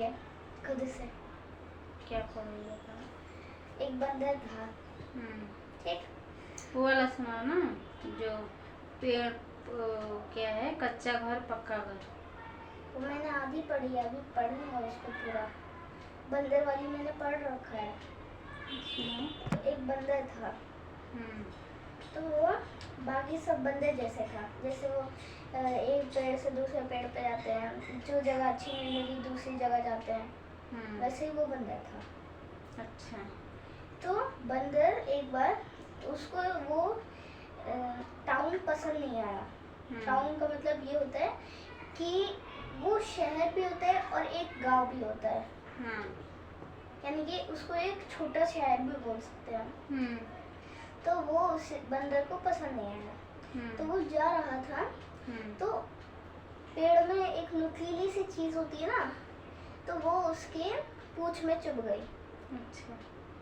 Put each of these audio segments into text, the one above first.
है खुद से। क्या पढ़ोगे था? एक बंदर था, ठीक। वो वाला सुना ना, जो पेड़ क्या है, कच्चा घर पक्का घर। वो मैंने आधी पढ़ी है, अभी पढ़ूंगा उसको पूरा। बंदर वाली मैंने पढ़ रखा है। सुनो। एक बंदर था, तो वो बाकी सब बंदर जैसे था। जैसे वो एक पेड़ से दूसरे पेड़ पे जाते हैं, जो जगह अच्छी नहीं मिली दूसरी जगह जाते हैं, वैसे ही वो बंदर था। अच्छा। तो बंदर एक बार, उसको वो टाउन पसंद नहीं आया। टाउन का मतलब ये होता है कि वो शहर भी होता है और एक गांव भी होता है। यानी कि उसको एक छोटा शहर भी बोल सकते हैं। तो वो उस बंदर को पसंद नहीं आया। तो वो जा रहा था, तो पेड़ में एक नुकीली सी चीज होती है ना, तो वो उसके पूंछ में चुभ गई। अच्छा।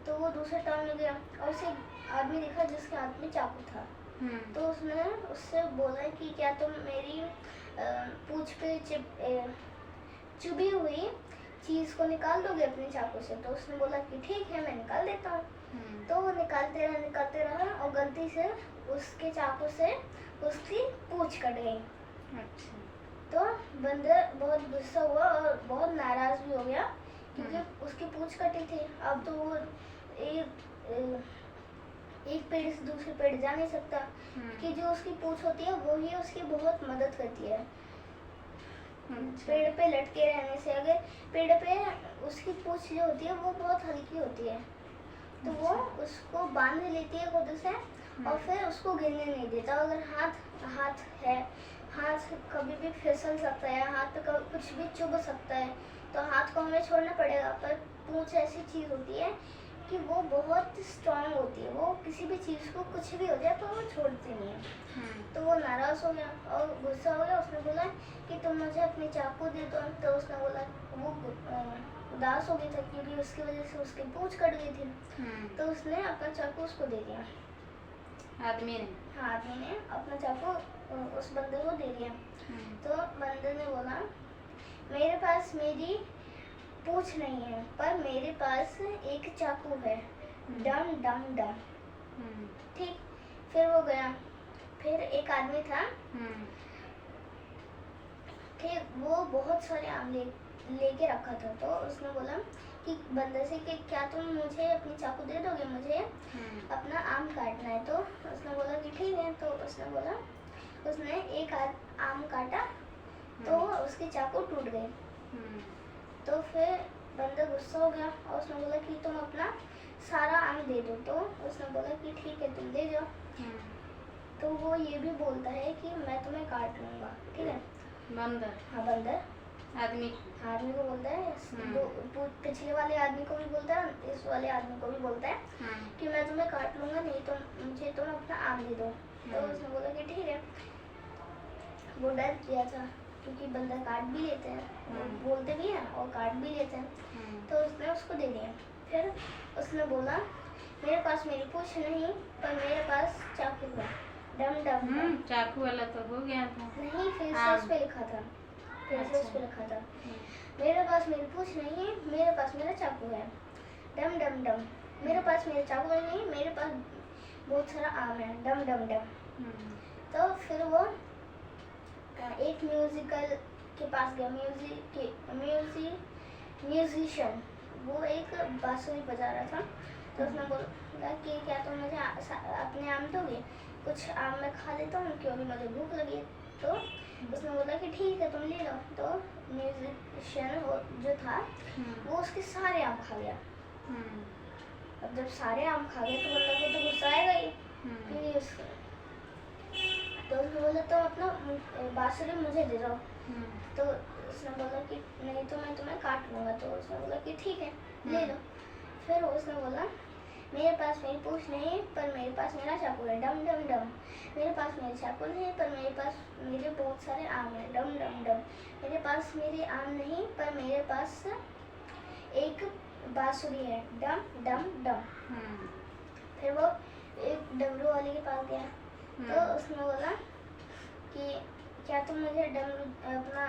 तो वो दूसरे टाउन में गया और उसे आदमी देखा जिसके हाथ में चाकू था। तो उसने उससे बोला कि क्या तुम मेरी पूंछ पे चुभी हुई चीज को निकाल दोगे अपने चाकू से? तो उसने बोला कि ठीक है, मैं निकाल देता हूँ। तो वो निकालते रहा और गलती से उसके चाकू से उसकी पूंछ कट गई। अच्छा। तो बंदर बहुत गुस्सा हुआ और बहुत नाराज भी हो गया, क्योंकि उसकी पूंछ कटी थी। अब तो वो एक पेड़ से दूसरे पेड़ जा नहीं सकता, कि जो उसकी पूंछ होती है वो ही उसकी बहुत मदद करती है। पेड़ पे लटके रहने से, अगर पेड़ पे उसकी पूंछ जो होती है वो बहुत हल्की होती है, तो वो उसको बांध लेती है खुद से और फिर उसको गिरने नहीं देता। अगर हाथ है, हाथ कभी भी फिसल सकता है, हाथ पे कुछ भी चुभ सकता है, तो हाथ को हमें छोड़ना पड़ेगा। पर पूंछ ऐसी चीज होती है कि वो बहुत स्ट्रांग होती है, वो किसी भी चीज को कुछ भी हो जाए तो वो छोड़ती नहीं है। तो वो नाराज हो गया और गुस्सा हो गया। उसने बोला कि तुम मुझे अपनी चाकू दे दो। तो उसने बोला, वो उदास हो गई था क्योंकि उसकी वजह से उसकी पूंछ कट गई थी। तो उसने अपना चाकू उसको दे दिया, आदमी ने। हाँ, आदमी ने अपना चाकू उस बंदर को दे दिया। तो बंदर ने बोला, मेरे पास मेरी पूंछ नहीं है, पर मेरे पास एक चाकू है, डम डम डम। ठीक। फिर वो गया, फिर एक आदमी था, ठीक, वो बहुत सारे आम लेके रखा था। तो उसने बोला कि बंदर से कि क्या तुम मुझे अपनी चाकू दे दोगे, मुझे अपना आम काटना है। तो उसने बोला कि ठीक है। तो उसने बोला, उसने एक आम काटा तो उसकी चाकू टूट गई। तो फिर बंदर गुस्सा हो गया और उसने बोला कि तुम अपना सारा आम दे दो। तो उसने बोला कि ठीक है, तुम ले जाओ। तो वो ये भी बोलता है कि मैं तुम्हें काट लूंगा, ठीक है। बंदर? हाँ, बंदर आदमी को बोलता है। पिछले वाले आदमी को भी बोलता है, इस वाले आदमी को भी बोलता है कि मैं तुम्हें काट लूंगा, नहीं तो मुझे तुम अपना आम दे दो। तो उसने बोला कि ठीक है। वो डर गया था क्योंकि बंदर काट भी लेते हैं, बोलते भी हैं और काट भी लेते हैं। तो उसने उसको दे दिया। फिर उसने बोला, मेरे पास मेरी पूंछ नहीं, पर मेरे पास चाकू है, डम डम। चाकू वाला तो हो गया था। नहीं, फिर से उस पे लिखा था, मेरे पास मेरी पूंछ नहीं है, मेरे पास मेरा चाकू है, डम डम डम। मेरे पास मेरा चाकू नहीं, मेरे पास बहुत सारा आम है, डम डम डम। तो फिर वो एक म्यूजिकल के पास गया, म्यूजिशियन, वो एक बांसुरी बजा रहा था। तो उसने बोला कि क्या तुम मुझे अपने आम दोगे? कुछ आम मैं खा लेता हूँ क्योंकि मुझे भूख लगी है। तो उसने बोला कि ठीक है, तुम ले लो। तो म्यूजिशियन जो था वो उसके सारे आम खा गया। अब जब सारे आम खा गए तो बंदर को तो गुस्सा आएगा ही। तो उसने बोला, तो अपना बांसुरी मुझे दे दो। तो उसने बोला कि नहीं, तो मैं तुम्हें काट लूंगा। तो उसने बोला कि ठीक है, ले लो। फिर उसने बोला, मेरे पास मेरी पूंछ नहीं, पर मेरे पास मेरा चाकू है, डम डम डम। मेरे पास मेरे चाकू नहीं, पर मेरे पास मेरे बहुत सारे आम हैं, डम डम डम। मेरे पास मेरे आम नहीं, पर मेरे पास एक बांसुरी है, डम डम डम। फिर वो एक डमरू वाले के पास गया। तो उसने बोला कि क्या तुम मुझे अपना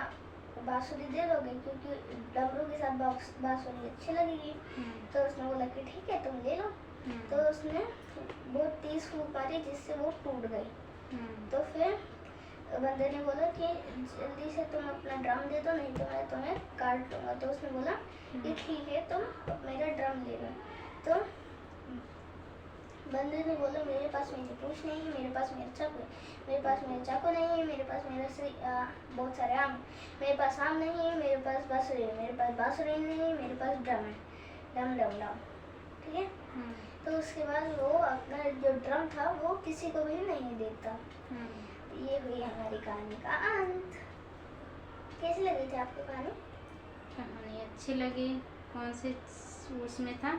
बांसुरी दे दोगे, क्योंकि डमरू के साथ बांसुरी अच्छी लगेगी। तो उसने बोला कि ठीक है तुम ले लो। तो उसने बहुत तेज फूंक मारी जिससे वो टूट गई। तो फिर बंदर ने बोला कि जल्दी से तुम अपना ड्रम दे दो, नहीं तो मैं तुम्हें काट लूँगा। तो उसने बोला कि ठीक है तुम मेरा ड्रम ले लो। तो बंदर ने बोला मेरे पास मेरी पूंछ नहीं है, मेरे पास मेरा चाकू है, मेरे पास मेरा चाकू नहीं है, मेरे पास मेरा बहुत सारे आम, मेरे पास आम नहीं है, मेरे पास बांसुरी है, मेरे पास बांसुरी नहीं है, मेरे पास ड्रम है, डम डम डम। ठीक है। तो उसके बाद वो अपना जो ड्रम था वो किसी को भी नहीं देता। ये हुई हमारी कहानी का अंत। कैसी लगी थी आपको कहानी? कहानी अच्छी लगी। कौन से उसमें था,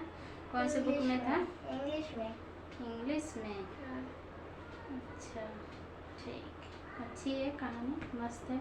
कौन से बुक में था? इंग्लिश में। इंग्लिश में? हाँ। अच्छा ठीक, अच्छी है कहानी, मस्त है।